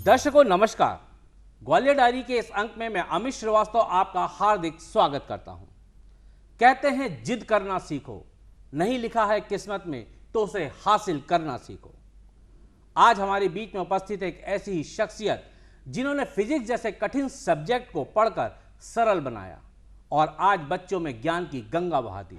दर्शकों नमस्कार। ग्वालियर डायरी के इस अंक में मैं अमित श्रीवास्तव आपका हार्दिक स्वागत करता हूं। कहते हैं जिद करना सीखो, नहीं लिखा है किस्मत में तो उसे हासिल करना सीखो। आज हमारे बीच में उपस्थित एक ऐसी ही शख्सियत जिन्होंने फिजिक्स जैसे कठिन सब्जेक्ट को पढ़कर सरल बनाया और आज बच्चों में ज्ञान की गंगा बहा दी।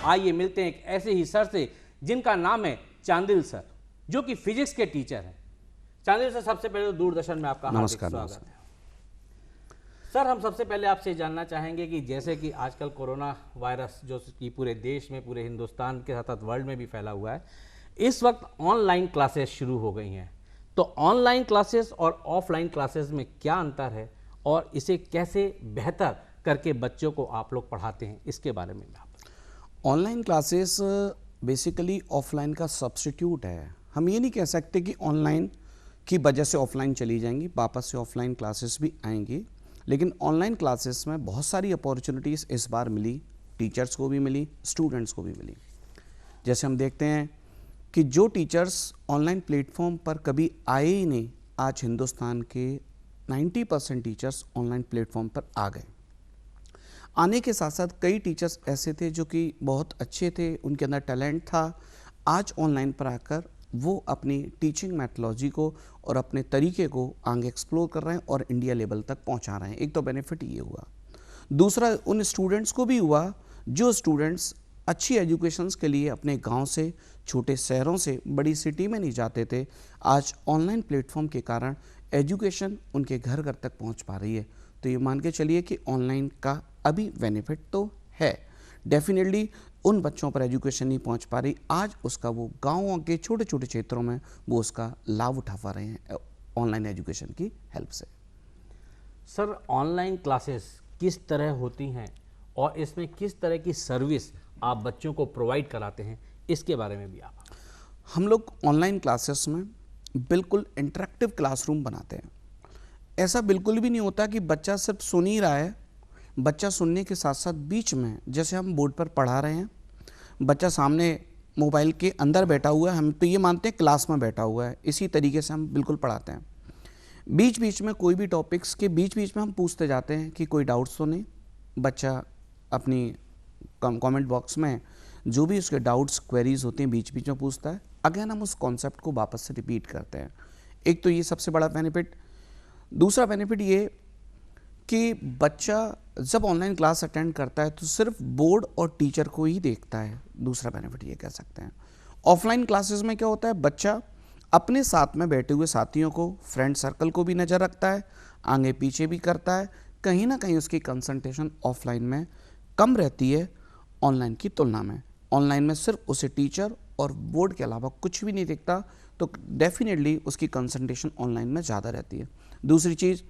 आइए मिलते हैं एक ऐसे ही सर से जिनका नाम है चांदिल सर, जो कि फिजिक्स के टीचर हैं। चांदिल सर, सबसे पहले तो दूरदर्शन में आपका हार्दिक स्वागत है। सर, हम सबसे पहले आपसे जानना चाहेंगे कि जैसे कि आजकल कोरोना वायरस जो कि पूरे देश में, पूरे हिंदुस्तान के साथ साथ वर्ल्ड में भी फैला हुआ है, इस वक्त ऑनलाइन क्लासेस शुरू हो गई हैं, तो ऑनलाइन क्लासेस और ऑफलाइन क्लासेस में क्या अंतर है और इसे कैसे बेहतर करके बच्चों को आप लोग पढ़ाते हैं, इसके बारे में आप। ऑनलाइन क्लासेस बेसिकली ऑफलाइन का सब्स्टिट्यूट है। हम ये नहीं कह सकते कि ऑनलाइन की वजह से ऑफलाइन चली जाएंगी, वापस से ऑफलाइन क्लासेस भी आएंगी, लेकिन ऑनलाइन क्लासेस में बहुत सारी अपॉर्चुनिटीज़ इस बार मिली, टीचर्स को भी मिली, स्टूडेंट्स को भी मिली। जैसे हम देखते हैं कि जो टीचर्स ऑनलाइन प्लेटफॉर्म पर कभी आए ही नहीं, आज हिंदुस्तान के 90% टीचर्स ऑनलाइन प्लेटफॉर्म पर आ गए। आने के साथ साथ कई टीचर्स ऐसे थे जो कि बहुत अच्छे थे, उनके अंदर टैलेंट था, आज ऑनलाइन पर आकर वो अपनी टीचिंग मेथोलॉजी को और अपने तरीके को आगे एक्सप्लोर कर रहे हैं और इंडिया लेवल तक पहुंचा रहे हैं। एक तो बेनिफिट ये हुआ। दूसरा, उन स्टूडेंट्स को भी हुआ जो स्टूडेंट्स अच्छी एजुकेशंस के लिए अपने गांव से, छोटे शहरों से बड़ी सिटी में नहीं जाते थे, आज ऑनलाइन प्लेटफॉर्म के कारण एजुकेशन उनके घर घर तक पहुँच पा रही है। तो ये मान के चलिए कि ऑनलाइन का अभी बेनिफिट तो है, डेफिनेटली उन बच्चों पर एजुकेशन नहीं पहुंच पा रही, आज उसका वो गाँव के छोटे छोटे क्षेत्रों में वो उसका लाभ उठा पा रहे हैं ऑनलाइन एजुकेशन की हेल्प से। सर, ऑनलाइन क्लासेस किस तरह होती हैं और इसमें किस तरह की सर्विस आप बच्चों को प्रोवाइड कराते हैं, इसके बारे में भी आप। हम लोग ऑनलाइन क्लासेस में बिल्कुल इंटरेक्टिव क्लासरूम बनाते हैं। ऐसा बिल्कुल भी नहीं होता कि बच्चा सिर्फ सुन ही रहा है, बच्चा सुनने के साथ साथ बीच में, जैसे हम बोर्ड पर पढ़ा रहे हैं, बच्चा सामने मोबाइल के अंदर बैठा हुआ है, हम तो ये मानते हैं क्लास में बैठा हुआ है, इसी तरीके से हम बिल्कुल पढ़ाते हैं। बीच बीच में कोई भी टॉपिक्स के बीच बीच में हम पूछते जाते हैं कि कोई डाउट्स तो नहीं। बच्चा अपनी कमेंट बॉक्स में जो भी उसके डाउट्स, क्वेरीज होती हैं बीच बीच में पूछता है। अगेन हम उस कॉन्सेप्ट को वापस से रिपीट करते हैं। एक तो ये सबसे बड़ा बेनिफिट। दूसरा बेनिफिट ये कि बच्चा जब ऑनलाइन क्लास अटेंड करता है तो सिर्फ बोर्ड और टीचर को ही देखता है। दूसरा बेनिफिट ये कह सकते हैं। ऑफलाइन क्लासेस में क्या होता है, बच्चा अपने साथ में बैठे हुए साथियों को, फ्रेंड सर्कल को भी नज़र रखता है, आगे पीछे भी करता है। कहीं ना कहीं उसकी कंसंट्रेशन ऑफलाइन में कम रहती है ऑनलाइन की तुलना में। ऑनलाइन में सिर्फ उसे टीचर और बोर्ड के अलावा कुछ भी नहीं दिखता, तो डेफिनेटली उसकी कंसंट्रेशन ऑनलाइन में ज़्यादा रहती है। दूसरी चीज़,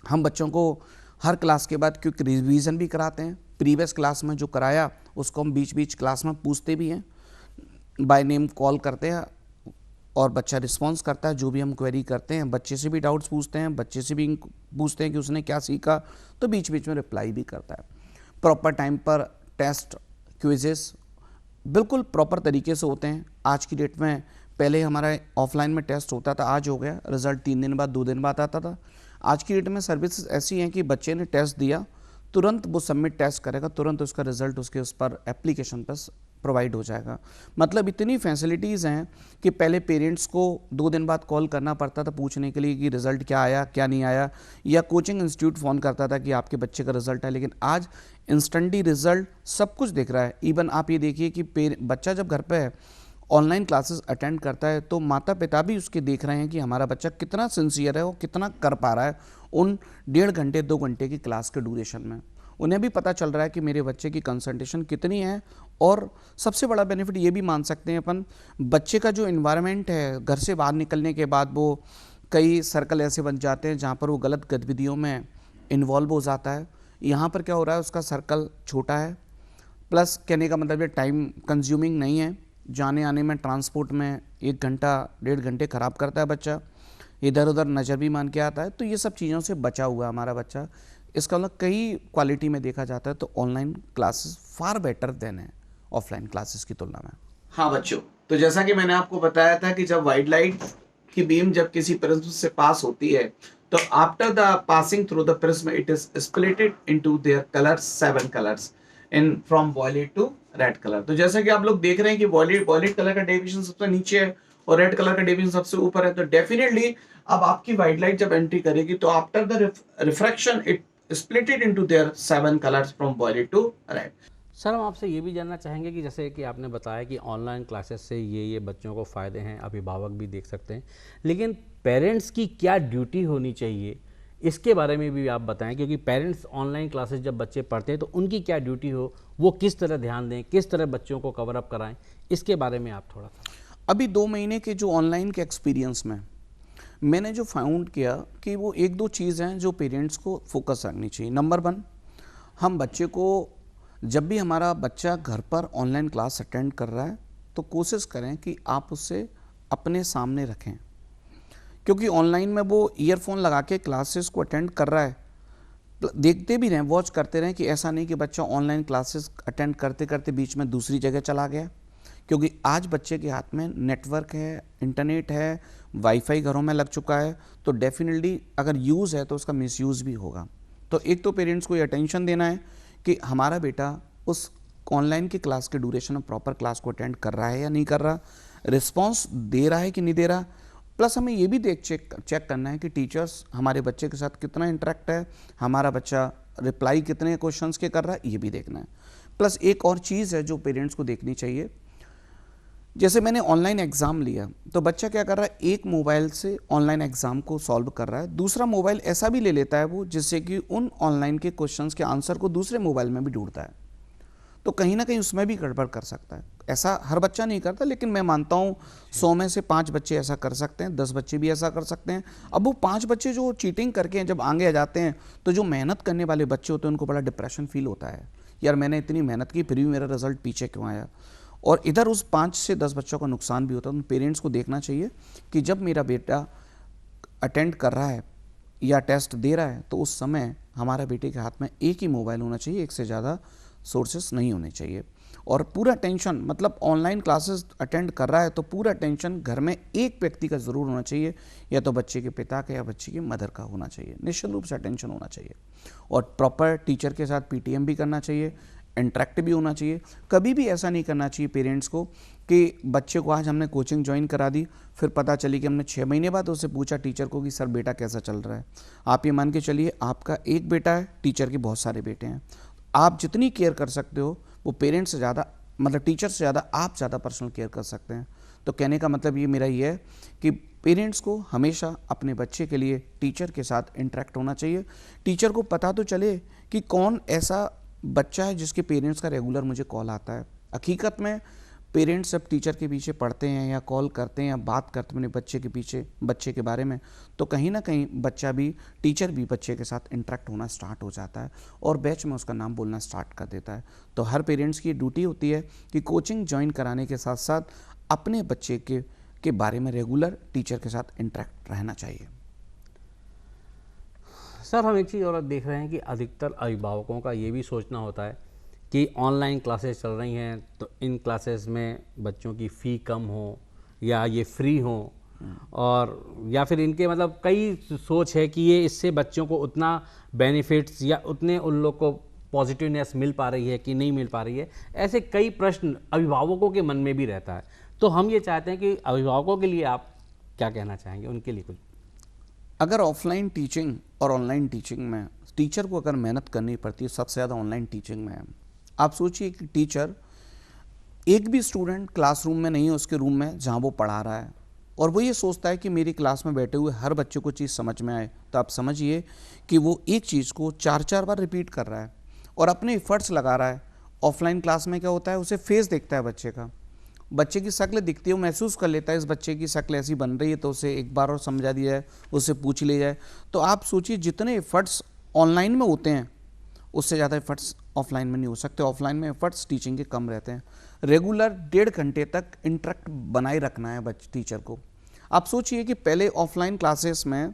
हम बच्चों को हर क्लास के बाद क्योंकि रिवीजन भी कराते हैं, प्रीवियस क्लास में जो कराया उसको हम बीच बीच क्लास में पूछते भी हैं, बाय नेम कॉल करते हैं और बच्चा रिस्पॉन्स करता है। जो भी हम क्वेरी करते हैं, बच्चे से भी डाउट्स पूछते हैं, बच्चे से भी पूछते हैं कि उसने क्या सीखा, तो बीच बीच में रिप्लाई भी करता है। प्रॉपर टाइम पर टेस्ट क्विजेस बिल्कुल प्रॉपर तरीके से होते हैं। आज की डेट में, पहले हमारा ऑफलाइन में टेस्ट होता था, आज हो गया रिजल्ट 3 दिन बाद 2 दिन बाद आता था। आज की डेट में सर्विसेज ऐसी हैं कि बच्चे ने टेस्ट दिया, तुरंत वो सबमिट टेस्ट करेगा, तुरंत उसका रिजल्ट उसके उस पर एप्लीकेशन पर प्रोवाइड हो जाएगा। मतलब इतनी फैसिलिटीज़ हैं कि पहले पेरेंट्स को 2 दिन बाद कॉल करना पड़ता था पूछने के लिए कि रिज़ल्ट क्या आया क्या नहीं आया, या कोचिंग इंस्टीट्यूट फ़ोन करता था कि आपके बच्चे का रिज़ल्ट है, लेकिन आज इंस्टेंटली रिज़ल्ट सब कुछ दिख रहा है। इवन आप ये देखिए कि बच्चा जब घर पे है, ऑनलाइन क्लासेस अटेंड करता है, तो माता पिता भी उसके देख रहे हैं कि हमारा बच्चा कितना सिंसियर है, वो कितना कर पा रहा है उन 1.5 घंटे 2 घंटे की क्लास के ड्यूरेशन में। उन्हें भी पता चल रहा है कि मेरे बच्चे की कंसंट्रेशन कितनी है। और सबसे बड़ा बेनिफिट ये भी मान सकते हैं अपन, बच्चे का जो इन्वायरमेंट है, घर से बाहर निकलने के बाद वो कई सर्कल ऐसे बन जाते हैं जहाँ पर वो गलत गतिविधियों में इन्वॉल्व हो जाता है। यहाँ पर क्या हो रहा है, उसका सर्कल छोटा है, प्लस कहने का मतलब ये टाइम कंज्यूमिंग नहीं है। जाने आने में, ट्रांसपोर्ट में 1 घंटा 1.5 घंटे ख़राब करता है बच्चा, इधर उधर नज़र भी मान के आता है। तो ये सब चीज़ों से बचा हुआ हमारा बच्चा। इसका मतलब कई क्वालिटी में देखा जाता है तो online classes far better than है ऑफलाइन क्लासेस की तुलना में। हाँ बच्चों, तो जैसा कि मैंने आपको बताया था कि जब वाइट लाइट की बीम जब किसी प्रिज्म से पास होती है, तो after the passing through the prism it is splitted into their colours, 7 colours in from violet to red colour. तो जैसा कि आप लोग देख रहे हैं कि वॉयलेट कलर का डिवीजन सबसे नीचे है और रेड कलर का डिवीजन सबसे ऊपर है। तो डेफिनेटली अब आपकी वाइट लाइट जब एंट्री करेगी तो after the refraction it split it into their 7 colors from violet to red। Sir, हम आपसे ये भी जानना चाहेंगे कि जैसे कि आपने बताया कि ऑनलाइन क्लासेस से ये बच्चों को फ़ायदे हैं, अभिभावक भी देख सकते हैं, लेकिन पेरेंट्स की क्या ड्यूटी होनी चाहिए, इसके बारे में भी आप बताएं। क्योंकि पेरेंट्स ऑनलाइन क्लासेस जब बच्चे पढ़ते हैं तो उनकी क्या ड्यूटी हो, वो किस तरह ध्यान दें, किस तरह बच्चों को कवर अप कराएं, इसके बारे में आप थोड़ा सा। अभी 2 महीने के जो ऑनलाइन के एक्सपीरियंस में मैंने जो फाउंड किया कि वो 1-2 चीज़ हैं जो पेरेंट्स को फोकस रखनी चाहिए। नंबर 1, हम बच्चे को, जब भी हमारा बच्चा घर पर ऑनलाइन क्लास अटेंड कर रहा है तो कोशिश करें कि आप उसे अपने सामने रखें, क्योंकि ऑनलाइन में वो ईयरफोन लगा के क्लासेस को अटेंड कर रहा है। देखते भी रहें, वॉच करते रहें कि ऐसा नहीं कि बच्चा ऑनलाइन क्लासेस अटेंड करते करते बीच में दूसरी जगह चला गया, क्योंकि आज बच्चे के हाथ में नेटवर्क है, इंटरनेट है, वाईफाई घरों में लग चुका है। तो डेफिनेटली अगर यूज़ है तो उसका मिसयूज़ भी होगा। तो एक तो पेरेंट्स को ये अटेंशन देना है कि हमारा बेटा उस ऑनलाइन की क्लास के ड्यूरेशन में प्रॉपर क्लास को अटेंड कर रहा है या नहीं कर रहा, रिस्पॉन्स दे रहा है कि नहीं दे रहा। प्लस हमें ये भी चेक करना है कि टीचर्स हमारे बच्चे के साथ कितना इंटरेक्ट है, हमारा बच्चा रिप्लाई कितने क्वेश्चंस के कर रहा है, ये भी देखना है। प्लस एक और चीज़ है जो पेरेंट्स को देखनी चाहिए, जैसे मैंने ऑनलाइन एग्ज़ाम लिया तो बच्चा क्या कर रहा है, एक मोबाइल से ऑनलाइन एग्ज़ाम को सॉल्व कर रहा है, दूसरा मोबाइल ऐसा भी ले लेता है वो जिससे कि उन ऑनलाइन के क्वेश्चंस के आंसर को दूसरे मोबाइल में भी ढूंढता है। तो कहीं ना कहीं उसमें भी गड़बड़ कर सकता है। ऐसा हर बच्चा नहीं करता, लेकिन मैं मानता हूँ 100 में से 5 बच्चे ऐसा कर सकते हैं, 10 बच्चे भी ऐसा कर सकते हैं। अब वो 5 बच्चे जो चीटिंग करके जब आगे आ जाते हैं तो जो मेहनत करने वाले बच्चे होते हैं उनको बड़ा डिप्रेशन फील होता है, यार मैंने इतनी मेहनत की फिर भी मेरा रिजल्ट पीछे क्यों आया। और इधर उस 5 से 10 बच्चों का नुकसान भी होता है। तो पेरेंट्स को देखना चाहिए कि जब मेरा बेटा अटेंड कर रहा है या टेस्ट दे रहा है तो उस समय हमारे बेटे के हाथ में एक ही मोबाइल होना चाहिए, एक से ज़्यादा सोर्सेस नहीं होने चाहिए। और पूरा टेंशन, मतलब ऑनलाइन क्लासेस अटेंड कर रहा है तो पूरा टेंशन घर में एक व्यक्ति का ज़रूर होना चाहिए, या तो बच्चे के पिता का या बच्चे की मदर का होना चाहिए। निश्चित रूप से अटेंशन होना चाहिए और प्रॉपर टीचर के साथ पीटीएम भी करना चाहिए, इंटरेक्ट भी होना चाहिए। कभी भी ऐसा नहीं करना चाहिए पेरेंट्स को कि बच्चे को आज हमने कोचिंग ज्वाइन करा दी, फिर पता चली कि हमने 6 महीने बाद उससे पूछा टीचर को कि सर बेटा कैसा चल रहा है। आप ये मान के चलिए आपका एक बेटा है, टीचर के बहुत सारे बेटे हैं। आप जितनी केयर कर सकते हो वो पेरेंट्स से ज़्यादा, मतलब टीचर से ज़्यादा आप ज़्यादा पर्सनल केयर कर सकते हैं। तो कहने का मतलब ये मेरा ये है कि पेरेंट्स को हमेशा अपने बच्चे के लिए टीचर के साथ इंटरेक्ट होना चाहिए। टीचर को पता तो चले कि कौन ऐसा बच्चा है जिसके पेरेंट्स का रेगुलर मुझे कॉल आता है। हकीकत में पेरेंट्स जब टीचर के पीछे पढ़ते हैं या कॉल करते हैं या बात करते हैं अपने बच्चे के बारे में, तो कहीं ना कहीं टीचर भी बच्चे के साथ इंटरेक्ट होना स्टार्ट हो जाता है और बैच में उसका नाम बोलना स्टार्ट कर देता है। तो हर पेरेंट्स की ड्यूटी होती है कि कोचिंग ज्वाइन कराने के साथ साथ अपने बच्चे के बारे में रेगुलर टीचर के साथ इंटरेक्ट रहना चाहिए। सर, हम एक चीज़ और देख रहे हैं कि अधिकतर अभिभावकों का ये भी सोचना होता है कि ऑनलाइन क्लासेस चल रही हैं तो इन क्लासेस में बच्चों की फ़ी कम हो या ये फ्री हो, और या फिर इनके मतलब कई सोच है कि ये इससे बच्चों को उतना बेनिफिट्स या उतने उन लोग को पॉजिटिवनेस मिल पा रही है कि नहीं मिल पा रही है। ऐसे कई प्रश्न अभिभावकों के मन में भी रहता है। तो हम ये चाहते हैं कि अभिभावकों के लिए आप क्या कहना चाहेंगे, उनके लिए कुछ। अगर ऑफलाइन टीचिंग और ऑनलाइन टीचिंग में टीचर को अगर मेहनत करनी पड़ती है, सबसे ज़्यादा ऑनलाइन टीचिंग में है। आप सोचिए कि टीचर एक भी स्टूडेंट क्लासरूम में नहीं है उसके रूम में जहाँ वो पढ़ा रहा है, और वो ये सोचता है कि मेरी क्लास में बैठे हुए हर बच्चे को चीज़ समझ में आए, तो आप समझिए कि वो एक चीज़ को 4-4 बार रिपीट कर रहा है और अपने एफर्ट्स लगा रहा है। ऑफलाइन क्लास में क्या होता है, उसे फेस देखता है बच्चे की शक्ल दिखती है, वो महसूस कर लेता है इस बच्चे की शक्ल ऐसी बन रही है, तो उसे एक बार और समझा दिया जाए, उससे पूछ लिया जाए। तो आप सोचिए जितने एफर्ट्स ऑनलाइन में होते हैं उससे ज़्यादा एफर्ट्स ऑफलाइन में नहीं हो सकते। ऑफलाइन में एफर्ट्स टीचिंग के कम रहते हैं। रेगुलर 1.5 घंटे तक इंटरेक्ट बनाए रखना है टीचर को। आप सोचिए कि पहले ऑफलाइन क्लासेस में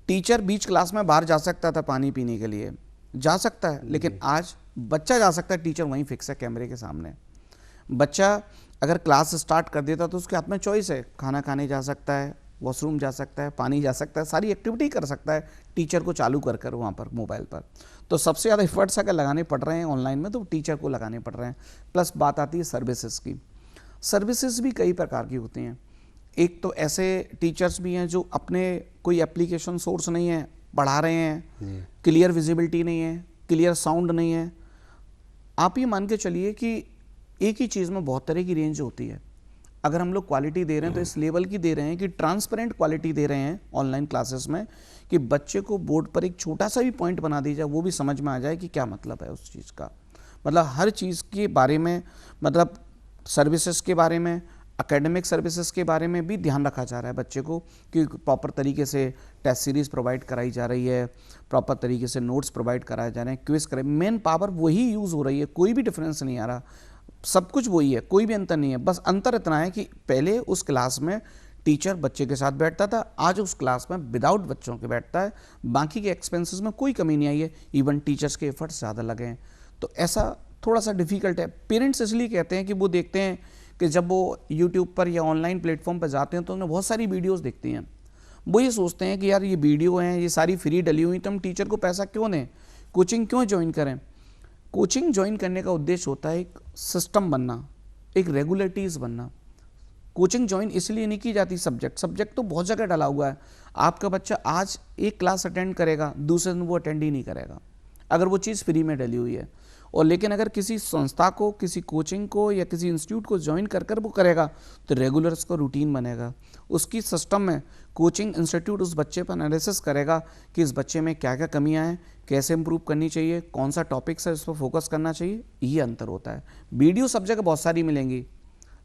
टीचर बीच क्लास में बाहर जा सकता था पानी पीने के लिए, जा सकता है, लेकिन आज बच्चा जा सकता है, टीचर वहीं फिक्स है कैमरे के सामने। बच्चा अगर क्लास स्टार्ट कर देता तो उसके हाथ में चॉइस है, खाना खाने जा सकता है, वॉशरूम जा सकता है, पानी जा सकता है, सारी एक्टिविटी कर सकता है टीचर को चालू कर वहाँ पर मोबाइल पर। तो सबसे ज़्यादा एफर्ट्स अगर लगाने पड़ रहे हैं ऑनलाइन में तो टीचर को लगाने पड़ रहे हैं। प्लस बात आती है सर्विसेज की। सर्विसेज भी कई प्रकार की होती हैं। एक तो ऐसे टीचर्स भी हैं जो अपने कोई एप्लीकेशन सोर्स नहीं है, पढ़ा रहे हैं, क्लियर विजिबिलिटी नहीं है, क्लियर साउंड नहीं है। आप ये मान के चलिए कि एक ही चीज़ में बहुत तरह की रेंज होती है। अगर हम लोग क्वालिटी दे रहे हैं तो इस लेवल की दे रहे हैं कि ट्रांसपेरेंट क्वालिटी दे रहे हैं ऑनलाइन क्लासेस में, कि बच्चे को बोर्ड पर एक छोटा सा भी पॉइंट बना दी जाए वो भी समझ में आ जाए कि क्या मतलब है उस चीज़ का। मतलब हर चीज़ के बारे में, मतलब सर्विसेज के बारे में, एकेडमिक सर्विसेज के बारे में भी ध्यान रखा जा रहा है बच्चे को, कि प्रॉपर तरीके से टेस्ट सीरीज़ प्रोवाइड कराई जा रही है, प्रॉपर तरीके से नोट्स प्रोवाइड कराए जा रहे हैं, क्विज कराए, मेन पावर वही यूज़ हो रही है, कोई भी डिफरेंस नहीं आ रहा, सब कुछ वही है, कोई भी अंतर नहीं है। बस अंतर इतना है कि पहले उस क्लास में टीचर बच्चे के साथ बैठता था, आज उस क्लास में विदाउट बच्चों के बैठता है। बाकी के एक्सपेंसेस में कोई कमी नहीं आई है, इवन टीचर्स के एफर्ट्स ज़्यादा लगे हैं। तो ऐसा थोड़ा सा डिफ़िकल्ट है। पेरेंट्स इसलिए कहते हैं कि वो देखते हैं कि जब वो यूट्यूब पर या ऑनलाइन प्लेटफॉर्म पर जाते हैं तो उन्हें बहुत सारी वीडियोज़ दिखती हैं। वो ये सोचते हैं कि यार ये वीडियो हैं, ये सारी फ्री डली हुई, तो हम टीचर को पैसा क्यों दें, कोचिंग क्यों ज्वाइन करें। कोचिंग ज्वाइन करने का उद्देश्य होता है एक सिस्टम बनना, एक रेगुलेटरीज बनना। कोचिंग ज्वाइन इसलिए नहीं की जाती, सब्जेक्ट तो बहुत जगह डाला हुआ है। आपका बच्चा आज एक क्लास अटेंड करेगा, दूसरे दिन वो अटेंड ही नहीं करेगा अगर वो चीज़ फ्री में डली हुई है। और लेकिन अगर किसी संस्था को, किसी कोचिंग को या किसी इंस्टीट्यूट को ज्वाइन कर वो करेगा तो रेगुलर उसका रूटीन बनेगा। उसकी सिस्टम में कोचिंग इंस्टीट्यूट उस बच्चे पर एनालिसिस करेगा कि इस बच्चे में क्या क्या कमियां हैं, कैसे इंप्रूव करनी चाहिए, कौन सा टॉपिक्स है इस पर फोकस करना चाहिए। ये अंतर होता है। वीडियो सब जगह बहुत सारी मिलेंगी,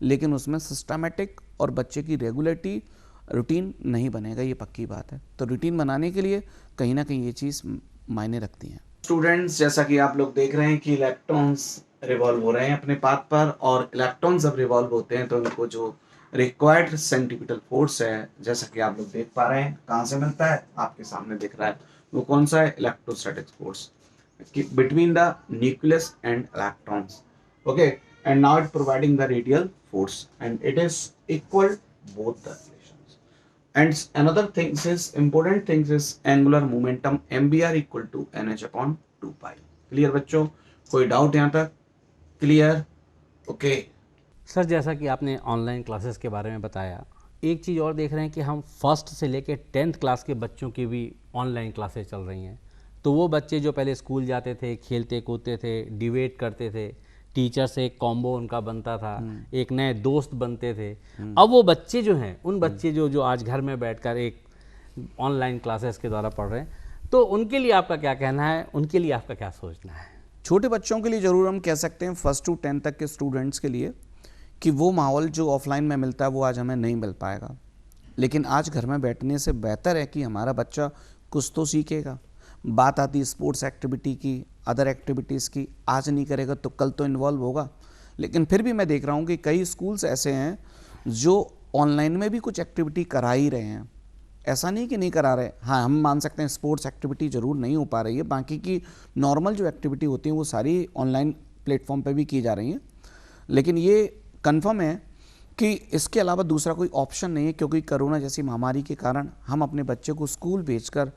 लेकिन उसमें सिस्टमेटिक और बच्चे की रेगुलरिटी रूटीन नहीं बनेगा, ये पक्की बात है। तो रूटीन बनाने के लिए कहीं ना कहीं ये चीज़ मायने रखती हैं। स्टूडेंट्स, जैसा कि आप लोग देख रहे हैं कि इलेक्ट्रॉन्स रिवॉल्व हो रहे हैं अपने पाथ पर, और इलेक्ट्रॉन्स जब रिवॉल्व होते हैं तो उनको जो रिक्वायर्ड सेंट्रीपिटल फोर्स है, जैसा कि आप लोग देख पा रहे हैं, कहाँ से मिलता है, आपके सामने दिख रहा है। वो कौन सा है? Electrostatic force between the nucleus and electrons. Okay, and now it's providing the radial force and it is equal both the relations. And another thing is, important thing is angular momentum mbr equal to nh upon 2 pi. Clear बच्चों? कोई doubt यहाँ तक? Clear? Okay sir, जैसा कि आपने online classes के बारे में बताया, एक चीज़ और देख रहे हैं कि हम फर्स्ट से लेकर 10th क्लास के बच्चों की भी ऑनलाइन क्लासेस चल रही हैं। तो वो बच्चे जो पहले स्कूल जाते थे, खेलते कूदते थे, डिबेट करते थे, टीचर से एक कॉम्बो उनका बनता था, एक नए दोस्त बनते थे, अब वो बच्चे जो हैं, उन बच्चे जो आज घर में बैठकर एक ऑनलाइन क्लासेस के द्वारा पढ़ रहे हैं, तो उनके लिए आपका क्या कहना है, उनके लिए आपका क्या सोचना है? छोटे बच्चों के लिए ज़रूर हम कह सकते हैं, 1st to 10th तक के स्टूडेंट्स के लिए, कि वो माहौल जो ऑफलाइन में मिलता है वो आज हमें नहीं मिल पाएगा, लेकिन आज घर में बैठने से बेहतर है कि हमारा बच्चा कुछ तो सीखेगा। बात आती है स्पोर्ट्स एक्टिविटी की, अदर एक्टिविटीज़ की, आज नहीं करेगा तो कल तो इन्वॉल्व होगा। लेकिन फिर भी मैं देख रहा हूँ कि कई स्कूल्स ऐसे हैं जो ऑनलाइन में भी कुछ एक्टिविटी करा ही रहे हैं, ऐसा नहीं कि नहीं करा रहे। हाँ, हम मान सकते हैं स्पोर्ट्स एक्टिविटी ज़रूर नहीं हो पा रही है, बाकी की नॉर्मल जो एक्टिविटी होती हैं वो सारी ऑनलाइन प्लेटफॉर्म पे भी की जा रही हैं। लेकिन ये कंफर्म है कि इसके अलावा दूसरा कोई ऑप्शन नहीं है, क्योंकि कोरोना जैसी महामारी के कारण हम अपने बच्चे को स्कूल भेजकर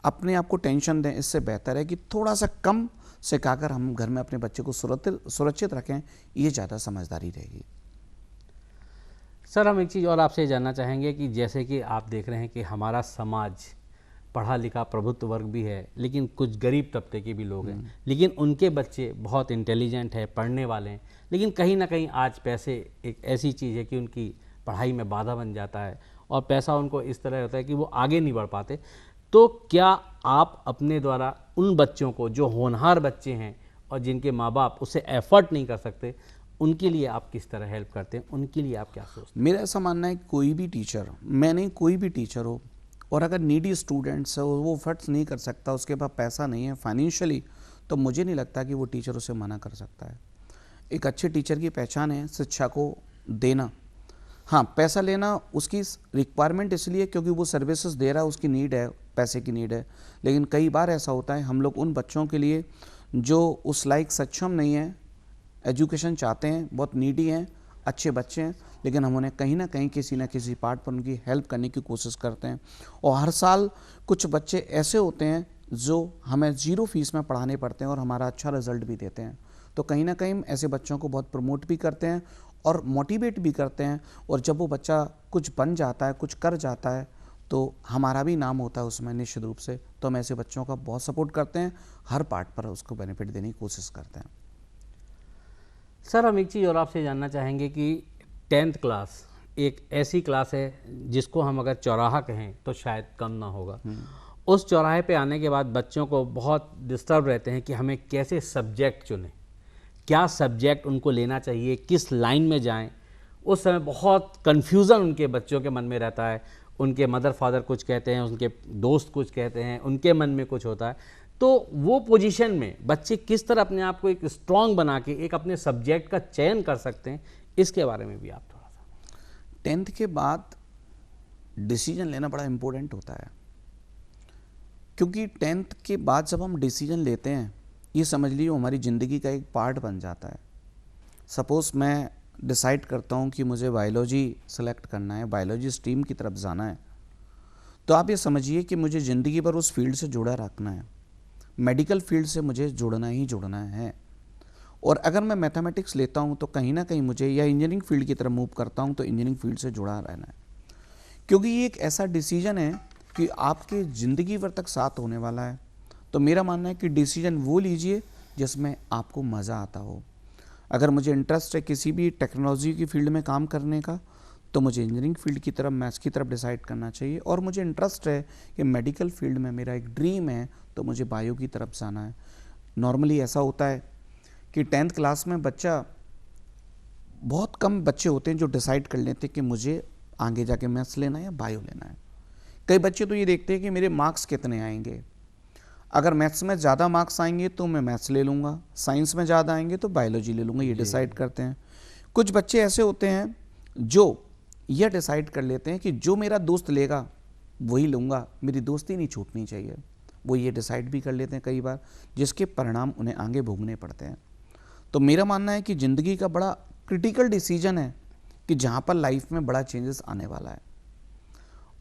अपने आप को टेंशन दें, इससे बेहतर है कि थोड़ा सा कम सिखाकर हम घर में अपने बच्चे को सुरक्षित रखें, ये ज़्यादा समझदारी रहेगी। सर, हम एक चीज़ और आपसे जानना चाहेंगे कि जैसे कि आप देख रहे हैं कि हमारा समाज पढ़ा लिखा प्रभुत्व वर्ग भी है, लेकिन कुछ गरीब तबके के भी लोग हैं, लेकिन उनके बच्चे बहुत इंटेलिजेंट है, पढ़ने वाले हैं, लेकिन कहीं ना कहीं आज पैसे एक ऐसी चीज़ है कि उनकी पढ़ाई में बाधा बन जाता है और पैसा उनको इस तरह होता है कि वो आगे नहीं बढ़ पाते। तो क्या आप अपने द्वारा उन बच्चों को जो होनहार बच्चे हैं और जिनके माँ बाप उसे एफर्ट नहीं कर सकते, उनके लिए आप किस तरह हेल्प करते हैं, उनके लिए आप क्या सोचते हैं? मेरा ऐसा मानना है कि कोई भी टीचर, मैं नहीं कोई भी टीचर हो, और अगर नीडी स्टूडेंट्स है वो एफर्ट्स नहीं कर सकता, उसके पास पैसा नहीं है फाइनेंशियली, तो मुझे नहीं लगता कि वो टीचर उसे मना कर सकता है। एक अच्छे टीचर की पहचान है शिक्षा को देना। हाँ, पैसा लेना उसकी रिक्वायरमेंट इसलिए क्योंकि वो सर्विसेज दे रहा है, उसकी नीड है, पैसे की नीड है। लेकिन कई बार ऐसा होता है हम लोग उन बच्चों के लिए जो उस लायक सक्षम नहीं है, एजुकेशन चाहते हैं, बहुत नीडी हैं, अच्छे बच्चे हैं, लेकिन हम उन्हें कहीं ना कहीं किसी न किसी पार्ट पर उनकी हेल्प करने की कोशिश करते हैं। और हर साल कुछ बच्चे ऐसे होते हैं जो हमें 0 फीस में पढ़ाने पड़ते हैं और हमारा अच्छा रिजल्ट भी देते हैं। तो कहीं ना कहीं ऐसे बच्चों को बहुत प्रमोट भी करते हैं और मोटिवेट भी करते हैं, और जब वो बच्चा कुछ बन जाता है, कुछ कर जाता है, तो हमारा भी नाम होता है उसमें निश्चित रूप से। तो हम ऐसे बच्चों का बहुत सपोर्ट करते हैं, हर पार्ट पर उसको बेनिफिट देने की कोशिश करते हैं। सर, हम एक चीज़ और आपसे जानना चाहेंगे कि 10th क्लास एक ऐसी क्लास है जिसको हम अगर चौराहा कहें तो शायद कम ना होगा। उस चौराहे पे आने के बाद बच्चों को बहुत डिस्टर्ब रहते हैं कि हमें कैसे सब्जेक्ट चुनें, क्या सब्जेक्ट उनको लेना चाहिए, किस लाइन में जाएं। उस समय बहुत कन्फ्यूज़न उनके बच्चों के मन में रहता है। उनके मदर फादर कुछ कहते हैं, उनके दोस्त कुछ कहते हैं, उनके मन में कुछ होता है। तो वो पोजीशन में बच्चे किस तरह अपने आप को एक स्ट्रॉन्ग बना के एक अपने सब्जेक्ट का चयन कर सकते हैं, इसके बारे में भी आप थोड़ा सा। 10th के बाद डिसीजन लेना बड़ा इम्पोर्टेंट होता है, क्योंकि 10th के बाद जब हम डिसीजन लेते हैं, ये समझ लीजिए हमारी ज़िंदगी का एक पार्ट बन जाता है। सपोज़ मैं डिसाइड करता हूँ कि मुझे बायोलॉजी सेलेक्ट करना है, बायोलॉजी स्ट्रीम की तरफ जाना है, तो आप ये समझिए कि मुझे ज़िंदगी भर उस फील्ड से जुड़ा रखना है, मेडिकल फील्ड से मुझे जुड़ना ही जुड़ना है। और अगर मैं मैथमेटिक्स लेता हूँ तो कहीं ना कहीं मुझे, या इंजीनियरिंग फील्ड की तरफ मूव करता हूँ तो इंजीनियरिंग फील्ड से जुड़ा रहना है, क्योंकि ये एक ऐसा डिसीजन है कि आपके ज़िंदगी भर तक साथ होने वाला है। तो मेरा मानना है कि डिसीजन वो लीजिए जिसमें आपको मज़ा आता हो। अगर मुझे इंटरेस्ट है किसी भी टेक्नोलॉजी की फील्ड में काम करने का, तो मुझे इंजीनियरिंग फील्ड की तरफ, मैथ्स की तरफ डिसाइड करना चाहिए। और मुझे इंटरेस्ट है कि मेडिकल फील्ड में मेरा एक ड्रीम है, तो मुझे बायो की तरफ जाना है। नॉर्मली ऐसा होता है कि 10th क्लास में बच्चा, बहुत कम बच्चे होते हैं जो डिसाइड कर लेते हैं कि मुझे आगे जाके मैथ्स लेना है या बायो लेना है। कई बच्चे तो ये देखते हैं कि मेरे मार्क्स कितने आएंगे, अगर मैथ्स में ज़्यादा मार्क्स आएंगे तो मैं मैथ्स ले लूँगा, साइंस में ज़्यादा आएंगे तो बायोलॉजी ले लूँगा, ये डिसाइड करते हैं। कुछ बच्चे ऐसे होते हैं जो यह डिसाइड कर लेते हैं कि जो मेरा दोस्त लेगा वही लूँगा, मेरी दोस्ती नहीं छूटनी चाहिए। वो ये डिसाइड भी कर लेते हैं कई बार, जिसके परिणाम उन्हें आगे भोगने पड़ते हैं। तो मेरा मानना है कि ज़िंदगी का बड़ा क्रिटिकल डिसीजन है कि जहाँ पर लाइफ में बड़ा चेंजेस आने वाला है,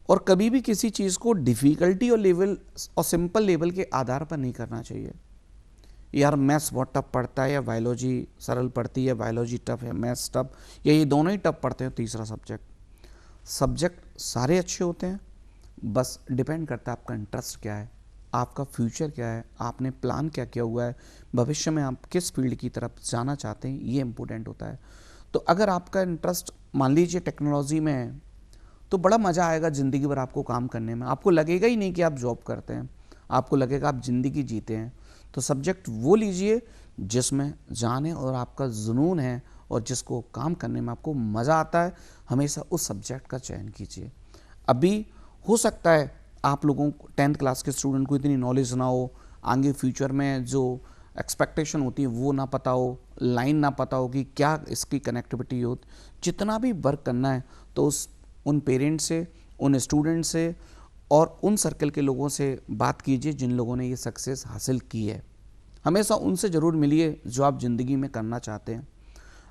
और कभी भी किसी चीज़ को डिफ़िकल्टी और लेवल और सिंपल लेवल के आधार पर नहीं करना चाहिए। यार मैथ्स बहुत टफ पड़ता है या बायोलॉजी सरल पड़ती है, या बायोलॉजी टफ है मैथ्स टफ, या ये दोनों ही टफ पड़ते हैं तीसरा सब्जेक्ट सारे अच्छे होते हैं, बस डिपेंड करता है आपका इंटरेस्ट क्या है, आपका फ्यूचर क्या है, आपने प्लान क्या किया हुआ है, भविष्य में आप किस फील्ड की तरफ जाना चाहते हैं, ये इम्पोर्टेंट होता है। तो अगर आपका इंटरेस्ट मान लीजिए टेक्नोलॉजी में है, तो बड़ा मज़ा आएगा ज़िंदगी भर आपको काम करने में। आपको लगेगा ही नहीं कि आप जॉब करते हैं, आपको लगेगा आप ज़िंदगी जीते हैं। तो सब्जेक्ट वो लीजिए जिसमें जान है और आपका जुनून है और जिसको काम करने में आपको मज़ा आता है, हमेशा उस सब्जेक्ट का चयन कीजिए। अभी हो सकता है आप लोगों को 10th क्लास के स्टूडेंट को इतनी नॉलेज ना हो, आगे फ्यूचर में जो एक्सपेक्टेशन होती है वो ना पता हो, लाइन ना पता हो कि क्या इसकी कनेक्टिविटी हो। जितना भी वर्क करना है तो उन पेरेंट्स से, उन स्टूडेंट से और उन सर्कल के लोगों से बात कीजिए जिन लोगों ने ये सक्सेस हासिल की है। हमेशा उनसे ज़रूर मिलिए जो आप ज़िंदगी में करना चाहते हैं।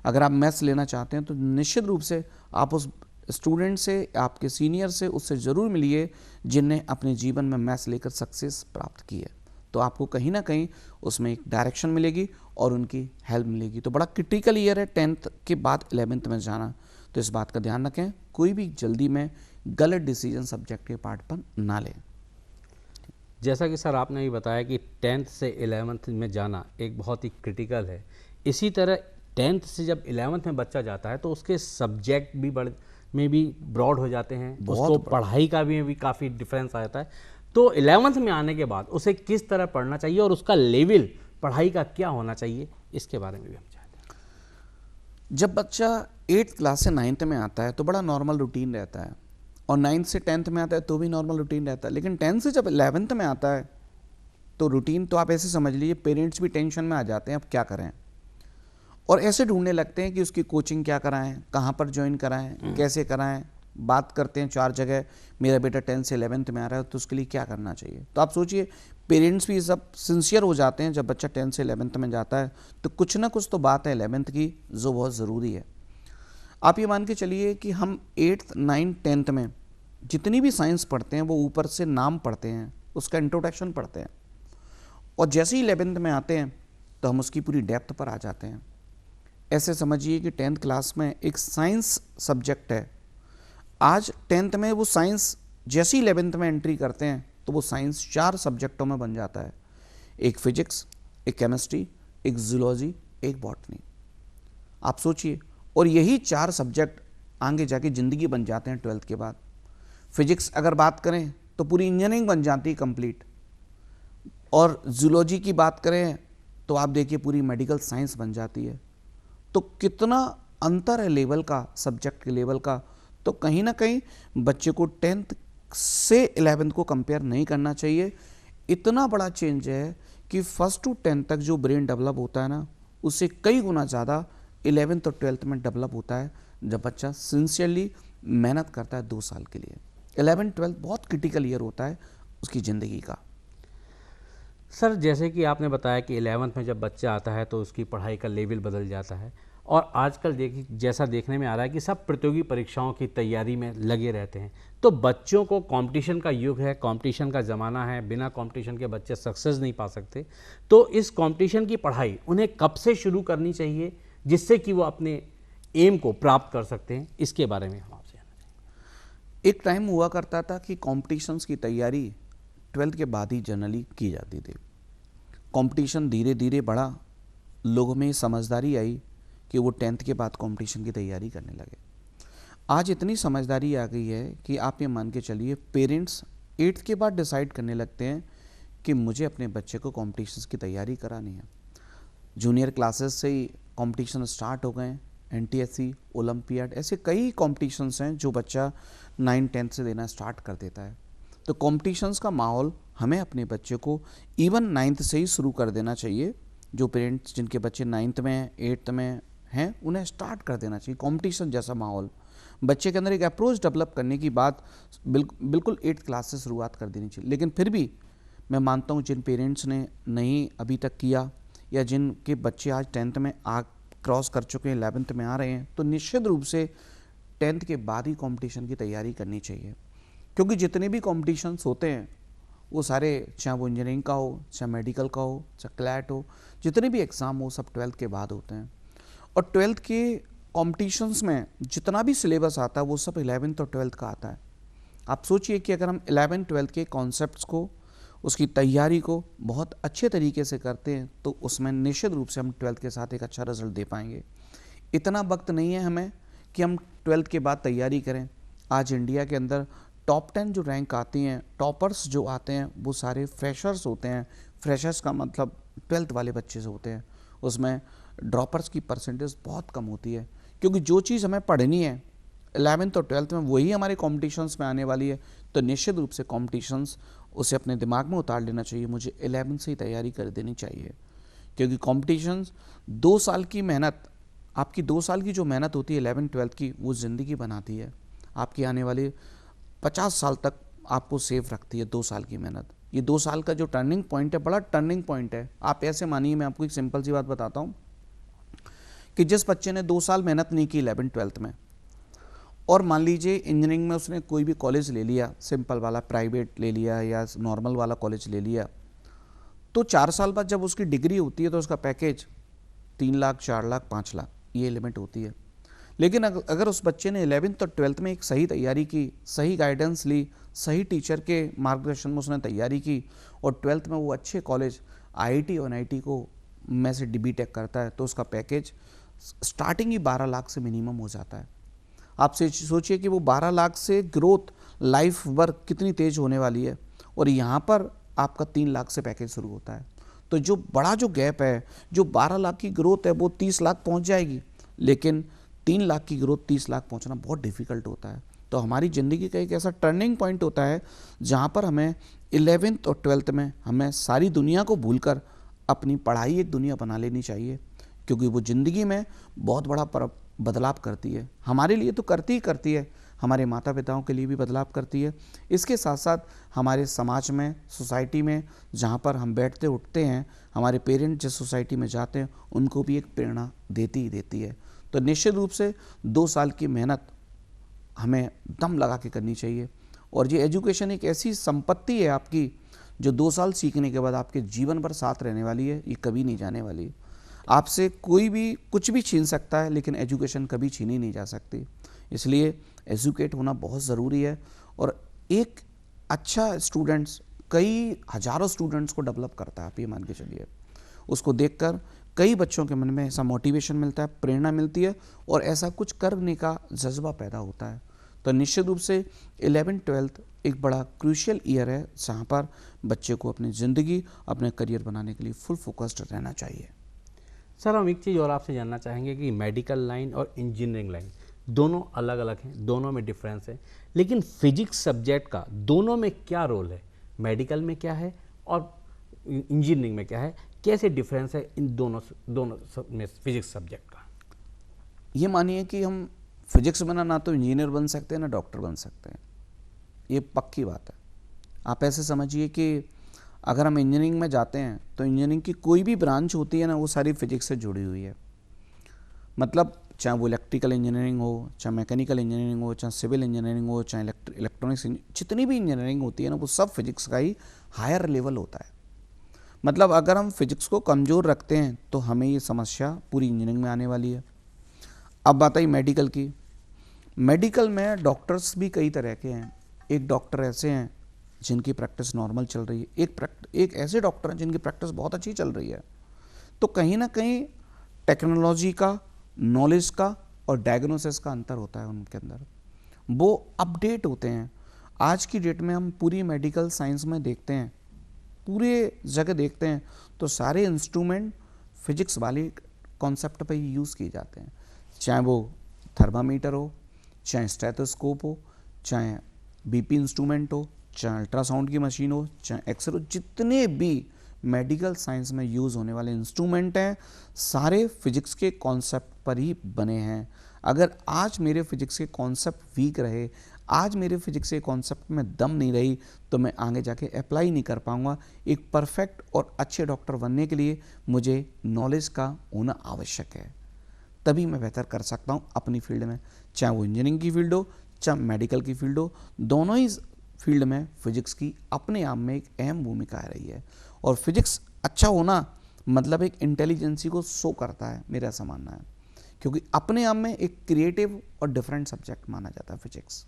अगर आप मैथ्स लेना चाहते हैं तो निश्चित रूप से आप उस स्टूडेंट से, आपके सीनियर से, उससे ज़रूर मिलिए जिनने अपने जीवन में मैथ्स लेकर सक्सेस प्राप्त की है। तो आपको कहीं ना कहीं उसमें एक डायरेक्शन मिलेगी और उनकी हेल्प मिलेगी। तो बड़ा क्रिटिकल ईयर है 10th के बाद 11th में जाना, तो इस बात का ध्यान रखें, कोई भी जल्दी में गलत डिसीजन सब्जेक्ट के पार्ट पर ना लें। जैसा कि सर आपने भी बताया कि 10th से 11th में जाना एक बहुत ही क्रिटिकल है, इसी तरह 10th से जब 11th में बच्चा जाता है तो उसके सब्जेक्ट भी में भी ब्रॉड हो जाते हैं, उसको पढ़ाई का भी काफ़ी डिफरेंस आ जाता है। तो 11th में आने के बाद उसे किस तरह पढ़ना चाहिए और उसका लेवल पढ़ाई का क्या होना चाहिए, इसके बारे में भी हम चाहते हैं। जब बच्चा 8th क्लास से 9th में आता है तो बड़ा नॉर्मल रूटीन रहता है, और 9th से 10th में आता है तो भी नॉर्मल रूटीन रहता है। लेकिन 10th से जब 11th में आता है तो रूटीन तो आप ऐसे समझ लीजिए, पेरेंट्स भी टेंशन में आ जाते हैं अब क्या करें, और ऐसे ढूंढने लगते हैं कि उसकी कोचिंग क्या कराएं, कहाँ पर ज्वाइन कराएं, कैसे कराएं। बात करते हैं 4 जगह, मेरा बेटा 10th से 11th में आ रहा है तो उसके लिए क्या करना चाहिए। तो आप सोचिए, पेरेंट्स भी सब सिंसियर हो जाते हैं जब बच्चा 10th से 11th में जाता है, तो कुछ ना कुछ तो बात है 11th की जो बहुत ज़रूरी है। आप ये मान के चलिए कि हम 8th 9th 10th में जितनी भी साइंस पढ़ते हैं वो ऊपर से नाम पढ़ते हैं, उसका इंट्रोडक्शन पढ़ते हैं, और जैसे ही 11th में आते हैं तो हम उसकी पूरी डेप्थ पर आ जाते हैं। ऐसे समझिए कि 10th क्लास में एक साइंस सब्जेक्ट है, आज 10th में वो साइंस जैसे ही 11th में एंट्री करते हैं तो वो साइंस 4 सब्जेक्टों में बन जाता है, एक फिजिक्स, एक केमिस्ट्री, एक जूलॉजी, एक बॉटनी। आप सोचिए, और यही 4 सब्जेक्ट आगे जाके ज़िंदगी बन जाते हैं 12th के बाद। फिजिक्स अगर बात करें तो पूरी इंजीनियरिंग बन जाती है कंप्लीट, और जूलॉजी की बात करें तो आप देखिए पूरी मेडिकल साइंस बन जाती है। तो कितना अंतर है लेवल का, सब्जेक्ट के लेवल का। तो कहीं ना कहीं बच्चे को 10th से 11th को कंपेयर नहीं करना चाहिए। इतना बड़ा चेंज है कि 1st to 10th तक जो ब्रेन डेवलप होता है ना, उससे कई गुना ज़्यादा 11th और 12th में डेवलप होता है जब बच्चा सिंसियरली मेहनत करता है 2 साल के लिए। 11th-12th बहुत क्रिटिकल ईयर होता है उसकी ज़िंदगी का। सर जैसे कि आपने बताया कि 11th में जब बच्चा आता है तो उसकी पढ़ाई का लेवल बदल जाता है, और आजकल देखिए जैसा देखने में आ रहा है कि सब प्रतियोगी परीक्षाओं की तैयारी में लगे रहते हैं। तो बच्चों को कंपटीशन का युग है, कंपटीशन का ज़माना है, बिना कंपटीशन के बच्चे सक्सेस नहीं पा सकते। तो इस कंपटीशन की पढ़ाई उन्हें कब से शुरू करनी चाहिए जिससे कि वो अपने एम को प्राप्त कर सकते हैं, इसके बारे में हम आपसे जानना चाहेंगे। एक टाइम हुआ करता था कि कॉम्पिटिशन्स की तैयारी 12th के बाद ही जनरली की जाती थी। कंपटीशन धीरे धीरे बढ़ा, लोगों में समझदारी आई कि वो 10th के बाद कंपटीशन की तैयारी करने लगे। आज इतनी समझदारी आ गई है कि आप ये मान के चलिए पेरेंट्स 8th के बाद डिसाइड करने लगते हैं कि मुझे अपने बच्चे को कॉम्पिटिशन्स की तैयारी करानी है। जूनियर क्लासेस से ही कॉम्पिटिशन स्टार्ट हो गए, NTSC, ओलंपियाड, ऐसे कई कॉम्पिटिशन्स हैं जो बच्चा 9-10th से देना स्टार्ट कर देता है। तो कॉम्पिटिशन्स का माहौल हमें अपने बच्चे को इवन 9th से ही शुरू कर देना चाहिए। जो पेरेंट्स जिनके बच्चे 9th में 8th में हैं उन्हें स्टार्ट कर देना चाहिए कॉम्पिटिशन जैसा माहौल। बच्चे के अंदर एक अप्रोच डेवलप करने की बात बिल्कुल 8th क्लास से शुरुआत कर देनी चाहिए। लेकिन फिर भी मैं मानता हूँ जिन पेरेंट्स ने नहीं अभी तक किया, या जिनके बच्चे आज 10th में क्रॉस कर चुके हैं, 11th में आ रहे हैं, तो निश्चित रूप से 10th के बाद ही कॉम्पिटिशन की तैयारी करनी चाहिए। क्योंकि जितने भी कॉम्पिटिशन्स होते हैं वो सारे, चाहे वो इंजीनियरिंग का हो, चाहे मेडिकल का हो, चाहे क्लैट हो, जितने भी एग्ज़ाम हो सब 12th के बाद होते हैं। और 12th के कॉम्पिटिशन्स में जितना भी सिलेबस आता है वो सब 11th और 12th का आता है। आप सोचिए कि अगर हम 11-12th के कॉन्सेप्ट्स को, उसकी तैयारी को बहुत अच्छे तरीके से करते हैं तो उसमें निश्चित रूप से हम 12th के साथ एक अच्छा रिजल्ट दे पाएंगे। इतना वक्त नहीं है हमें कि हम 12th के बाद तैयारी करें। आज इंडिया के अंदर टॉप 10 जो रैंक आती हैं, टॉपर्स जो आते हैं, वो सारे फ्रेशर्स होते हैं। फ्रेशर्स का मतलब 12th वाले बच्चे से होते हैं। उसमें ड्रॉपर्स की परसेंटेज बहुत कम होती है, क्योंकि जो चीज़ हमें पढ़नी है 11th और 12th में वही हमारे कॉम्पिटिशन्स में आने वाली है। तो निश्चित रूप से कॉम्पिटिशन्स उसे अपने दिमाग में उतार लेना चाहिए, मुझे 11th से ही तैयारी कर देनी चाहिए, क्योंकि कॉम्पिटिशन्स 2 साल की मेहनत, आपकी 2 साल की जो मेहनत होती है 11th 12th की, वो ज़िंदगी बनाती है। आपकी आने वाले 50 साल तक आपको सेफ रखती है 2 साल की मेहनत। ये 2 साल का जो टर्निंग पॉइंट है, बड़ा टर्निंग पॉइंट है। आप ऐसे मानिए, मैं आपको एक सिंपल सी बात बताता हूँ कि जिस बच्चे ने 2 साल मेहनत नहीं की 11th 12th में, और मान लीजिए इंजीनियरिंग में उसने कोई भी कॉलेज ले लिया, सिंपल वाला प्राइवेट ले लिया या नॉर्मल वाला कॉलेज ले लिया, तो 4 साल बाद जब उसकी डिग्री होती है तो उसका पैकेज 3 लाख, 4 लाख, 5 लाख ये लिमिट होती है। लेकिन अगर उस बच्चे ने 11th और 12th में एक सही तैयारी की, सही गाइडेंस ली, सही टीचर के मार्गदर्शन में उसने तैयारी की, और 12th में वो अच्छे कॉलेज IIT और NIT को में से BTech करता है, तो उसका पैकेज स्टार्टिंग ही 12 लाख से मिनिमम हो जाता है। आप सोचिए कि वो 12 लाख से ग्रोथ लाइफ वर्क कितनी तेज होने वाली है, और यहाँ पर आपका 3 लाख से पैकेज शुरू होता है। तो जो बड़ा जो गैप है, जो 12 लाख की ग्रोथ है वो 30 लाख पहुँच जाएगी, लेकिन 3 लाख की ग्रोथ 30 लाख पहुँचना बहुत डिफिकल्ट होता है। तो हमारी ज़िंदगी का एक ऐसा टर्निंग पॉइंट होता है जहाँ पर हमें 11th और 12th में हमें सारी दुनिया को भूलकर अपनी पढ़ाई एक दुनिया बना लेनी चाहिए, क्योंकि वो ज़िंदगी में बहुत बड़ा बदलाव करती है। हमारे लिए तो करती ही करती है, हमारे माता पिताओं के लिए भी बदलाव करती है। इसके साथ साथ हमारे समाज में, सोसाइटी में जहाँ पर हम बैठते उठते हैं, हमारे पेरेंट्स जिस सोसाइटी में जाते हैं उनको भी एक प्रेरणा देती ही देती है। तो निश्चित रूप से 2 साल की मेहनत हमें दम लगा के करनी चाहिए, और ये एजुकेशन एक ऐसी संपत्ति है आपकी जो 2 साल सीखने के बाद आपके जीवन भर साथ रहने वाली है, ये कभी नहीं जाने वाली। आपसे कोई भी कुछ भी छीन सकता है, लेकिन एजुकेशन कभी छीनी नहीं जा सकती। इसलिए एजुकेट होना बहुत ज़रूरी है, और एक अच्छा स्टूडेंट्स कई हज़ारों स्टूडेंट्स को डेवलप करता है। आप ये मान के चलिए, उसको देखकर कई बच्चों के मन में ऐसा मोटिवेशन मिलता है, प्रेरणा मिलती है, और ऐसा कुछ करने का जज्बा पैदा होता है। तो निश्चित रूप से 11th 12th एक बड़ा क्रूशियल ईयर है, जहाँ पर बच्चे को अपनी ज़िंदगी, अपने करियर बनाने के लिए फुल फोकस्ड रहना चाहिए। सर, हम एक चीज़ और आपसे जानना चाहेंगे कि मेडिकल लाइन और इंजीनियरिंग लाइन दोनों अलग अलग हैं, दोनों में डिफरेंस है, लेकिन फिजिक्स सब्जेक्ट का दोनों में क्या रोल है? मेडिकल में क्या है और इंजीनियरिंग में क्या है? कैसे डिफरेंस है इन दोनों में फिजिक्स सब्जेक्ट का? ये मानिए कि हम फिजिक्स बना ना तो इंजीनियर बन सकते हैं ना डॉक्टर बन सकते हैं, ये पक्की बात है। आप ऐसे समझिए कि अगर हम इंजीनियरिंग में जाते हैं तो इंजीनियरिंग की कोई भी ब्रांच होती है ना, वो सारी फिजिक्स से जुड़ी हुई है। मतलब चाहे वो इलेक्ट्रिकल इंजीनियरिंग हो, चाहे मैकेनिकल इंजीनियरिंग हो, चाहे सिविल इंजीनियरिंग हो, चाहे इलेक्ट्रॉनिक्स, जितनी भी इंजीनियरिंग होती है ना, वो सब फिजिक्स का ही हायर लेवल होता है। मतलब अगर हम फिजिक्स को कमज़ोर रखते हैं तो हमें ये समस्या पूरी इंजीनियरिंग में आने वाली है। अब बात आई मेडिकल की। मेडिकल में डॉक्टर्स भी कई तरह के हैं। एक डॉक्टर ऐसे हैं जिनकी प्रैक्टिस नॉर्मल चल रही है, एक ऐसे डॉक्टर हैं जिनकी प्रैक्टिस बहुत अच्छी चल रही है। तो कहीं ना कहीं टेक्नोलॉजी का, नॉलेज का और डायग्नोसिस का अंतर होता है उनके अंदर, वो अपडेट होते हैं। आज की डेट में हम पूरी मेडिकल साइंस में देखते हैं, पूरे जगह देखते हैं, तो सारे इंस्ट्रूमेंट फिजिक्स वाले कॉन्सेप्ट पे ही यूज़ किए जाते हैं। चाहे वो थर्मामीटर हो, चाहे स्टेथोस्कोप हो, चाहे BP इंस्ट्रूमेंट हो, चाहे अल्ट्रासाउंड की मशीन हो, चाहे एक्सरे हो, जितने भी मेडिकल साइंस में यूज़ होने वाले इंस्ट्रूमेंट हैं, सारे फिजिक्स के कॉन्सेप्ट पर ही बने हैं। अगर आज मेरे फिजिक्स के कॉन्सेप्ट वीक रहे, आज मेरे फिजिक्स के कॉन्सेप्ट में दम नहीं रही, तो मैं आगे जाके अप्लाई नहीं कर पाऊंगा। एक परफेक्ट और अच्छे डॉक्टर बनने के लिए मुझे नॉलेज का होना आवश्यक है, तभी मैं बेहतर कर सकता हूँ अपनी फील्ड में। चाहे वो इंजीनियरिंग की फील्ड हो, चाहे मेडिकल की फील्ड हो, दोनों ही फील्ड में फिजिक्स की अपने आप में एक अहम भूमिका आ रही है। और फिजिक्स अच्छा होना मतलब एक इंटेलिजेंसी को शो करता है, मेरा ऐसा मानना है, क्योंकि अपने आप में एक क्रिएटिव और डिफरेंट सब्जेक्ट माना जाता है फिजिक्स।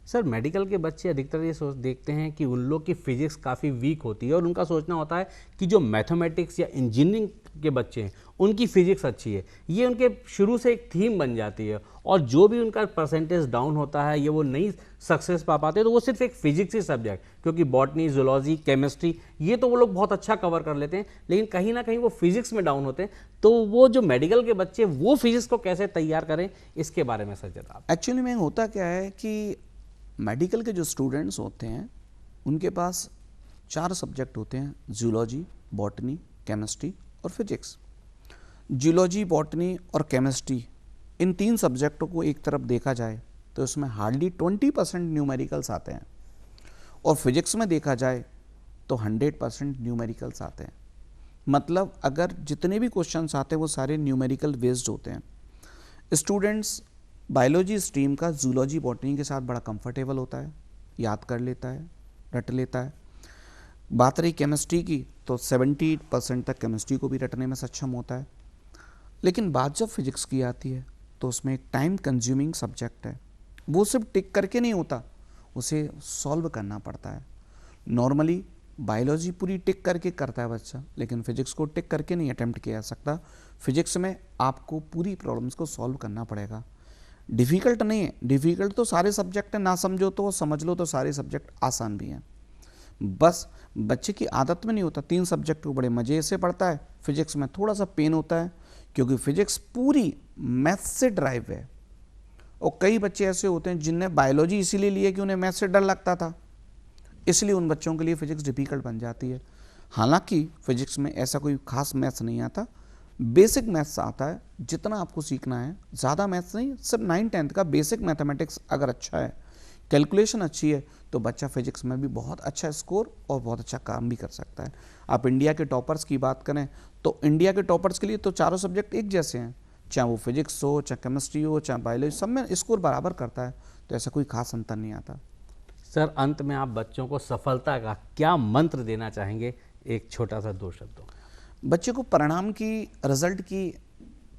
सर, मेडिकल के बच्चे अधिकतर ये देखते हैं कि उन लोग की फिजिक्स काफ़ी वीक होती है, और उनका सोचना होता है कि जो मैथमेटिक्स या इंजीनियरिंग के बच्चे हैं उनकी फिजिक्स अच्छी है, ये उनके शुरू से एक थीम बन जाती है। और जो भी उनका परसेंटेज डाउन होता है, ये वो नहीं सक्सेस पा पाते, तो वो सिर्फ एक फिजिक्स ही सब्जेक्ट, क्योंकि बॉटनी, जूलॉजी, केमिस्ट्री ये तो वो लोग बहुत अच्छा कवर कर लेते हैं, लेकिन कहीं ना कहीं वो फिजिक्स में डाउन होते हैं। तो वो जो मेडिकल के बच्चे वो फिजिक्स को कैसे तैयार करें, इसके बारे में सर जरा आप। एक्चुअली में होता क्या है कि मेडिकल के जो स्टूडेंट्स होते हैं उनके पास 4 सब्जेक्ट होते हैं, जूलॉजी, बॉटनी, केमिस्ट्री और फिजिक्स। जूलॉजी, बॉटनी और केमिस्ट्री इन 3 सब्जेक्टों को एक तरफ देखा जाए तो इसमें हार्डली 20% न्यूमेरिकल्स आते हैं, और फिजिक्स में देखा जाए तो 100% न्यूमेरिकल्स आते हैं। मतलब अगर जितने भी क्वेश्चंस आते हैं वो सारे न्यूमेरिकल बेस्ड होते हैं। स्टूडेंट्स बायोलॉजी स्ट्रीम का जूलॉजी, बॉटनी के साथ बड़ा कंफर्टेबल होता है, याद कर लेता है, रट लेता है। बात रही केमिस्ट्री की तो 70% तक केमिस्ट्री को भी रटने में सक्षम होता है। लेकिन बात जब फिजिक्स की आती है तो उसमें एक टाइम कंज्यूमिंग सब्जेक्ट है, वो सिर्फ टिक करके नहीं होता, उसे सॉल्व करना पड़ता है। नॉर्मली बायोलॉजी पूरी टिक करके करता है बच्चा, लेकिन फिजिक्स को टिक करके नहीं अटेम्प्ट किया जा सकता। फिजिक्स में आपको पूरी प्रॉब्लम्स को सॉल्व करना पड़ेगा। डिफ़िकल्ट नहीं है, डिफ़िकल्ट तो सारे सब्जेक्ट हैं, ना समझो तो समझ लो तो सारे सब्जेक्ट आसान भी हैं। बस बच्चे की आदत में नहीं होता, 3 सब्जेक्ट को बड़े मज़े से पढ़ता है, फिजिक्स में थोड़ा सा पेन होता है, क्योंकि फिजिक्स पूरी मैथ्स से ड्राइव है। और कई बच्चे ऐसे होते हैं जिनने बायोलॉजी इसीलिए लिए कि उन्हें मैथ्स से डर लगता था, इसलिए उन बच्चों के लिए फिजिक्स डिफ़िकल्ट बन जाती है। हालांकि फिजिक्स में ऐसा कोई खास मैथ्स नहीं आता, बेसिक मैथ्स आता है, जितना आपको सीखना है, ज़्यादा मैथ्स नहीं, सिर्फ 9-10 का बेसिक मैथमेटिक्स अगर अच्छा है, कैलकुलेशन अच्छी है, तो बच्चा फिजिक्स में भी बहुत अच्छा स्कोर और बहुत अच्छा काम भी कर सकता है। आप इंडिया के टॉपर्स की बात करें तो इंडिया के टॉपर्स के लिए तो चारों सब्जेक्ट एक जैसे हैं, चाहे वो फिजिक्स हो, चाहे केमिस्ट्री हो, चाहे बायोलॉजी, सब में स्कोर बराबर करता है, तो ऐसा कोई खास अंतर नहीं आता। सर अंत में आप बच्चों को सफलता का क्या मंत्र देना चाहेंगे, एक छोटा सा 2 शब्दों? बच्चे को परिणाम की, रिजल्ट की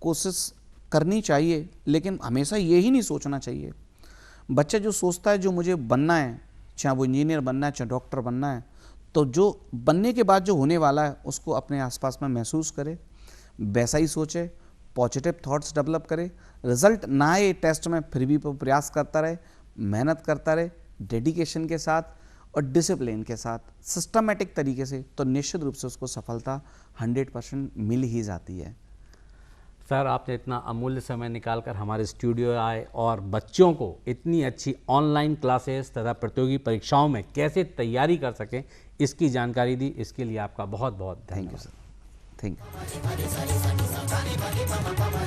कोशिश करनी चाहिए, लेकिन हमेशा यही नहीं सोचना चाहिए। बच्चा जो सोचता है जो मुझे बनना है, चाहे वो इंजीनियर बनना है, चाहे डॉक्टर बनना है, तो जो बनने के बाद जो होने वाला है उसको अपने आसपास में महसूस करे, वैसा ही सोचे, पॉजिटिव थॉट्स डेवलप करे। रिजल्ट ना आए टेस्ट में फिर भी प्रयास करता रहे, मेहनत करता रहे, डेडिकेशन के साथ और डिसिप्लिन के साथ, सिस्टमेटिक तरीके से, तो निश्चित रूप से उसको सफलता 100% मिल ही जाती है। सर आपने इतना अमूल्य समय निकालकर हमारे स्टूडियो आए और बच्चों को इतनी अच्छी ऑनलाइन क्लासेस तथा प्रतियोगी परीक्षाओं में कैसे तैयारी कर सकें इसकी जानकारी दी, इसके लिए आपका बहुत बहुत धन्यवाद। Thank you sir, thank you.